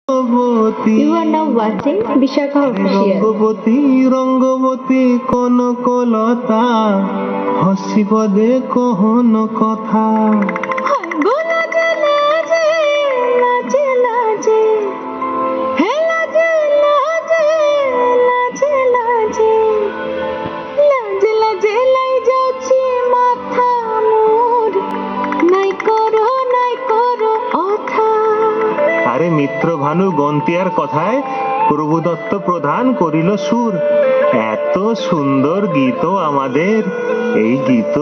You are now watching Vishakha Official. Rangabati Rangabati Kanaklata হসিব দে কহন কথা। আরে মিত্র ভানু গন্তিয়ার কথায় প্রভুদত্ত প্রধান করিল সুর। এত সুন্দর গীত আমাদের, এই গীত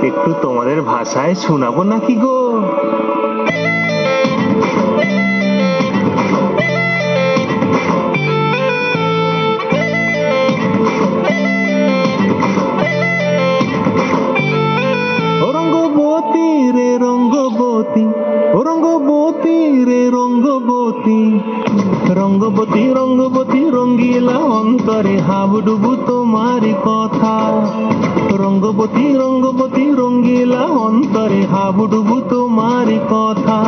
একটু তোমাদের ভাষায় শোনাবো নাকি গো? রঙ্গবতী রে রঙ্গবতী, রঙ্গবতী রে রঙ্গবতী, রঙ্গবতী রঙ্গবতী রঙ্গিলা অন্তরে হাবুডুবু তোমারি কথা। রঙ্গবতী রঙ্গবতী রঙ্গিলা অন্তরে হাবুডুবু তোমারি কথা।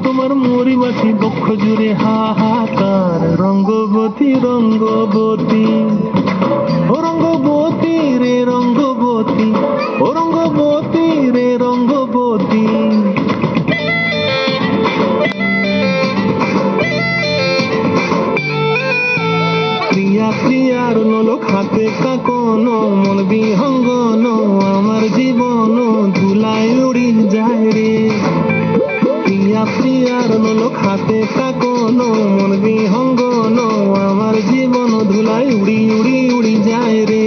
তোমার মরিবাসী বক্ষ জুড়ে হাহাকার। রঙ্গবতী রঙ্গবতী, ও রঙ্গবতী রে রঙ্গবতী, ও রঙ্গবতী রে রঙ্গবতী। প্রিয়া প্রিয়ার নলক হাতে কাকন, মন বিহঙ্গন আমার জীবন ধুলায় উড়ি যায় রে। প্রিয়া প্রিয়ার নলক হাতে কাকন, মন বিহঙ্গন আমার জীবন ধুলায় উড়ি উড়ি উড়ি যায় রে।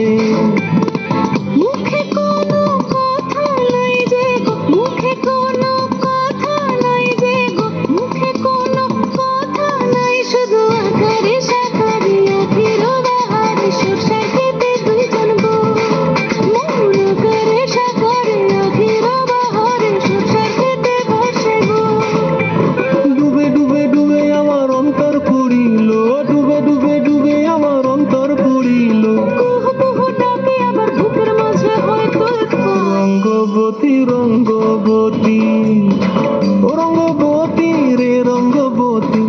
রঙ্গবতী রঙ্গবতী, ও রঙ্গবতী রে রঙ্গবতী,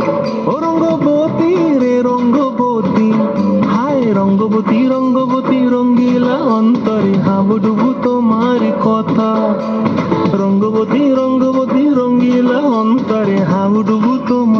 ও রঙ্গবতী রে রঙ্গবতী। হায় রঙ্গবতী রঙ্গবতী রঙ্গিলা অন্তরে হাবুডুবু তোমারি কথা। রঙ্গবতী রঙ্গবতী রঙ্গিলা অন্তরে হাবুডুবু তোমার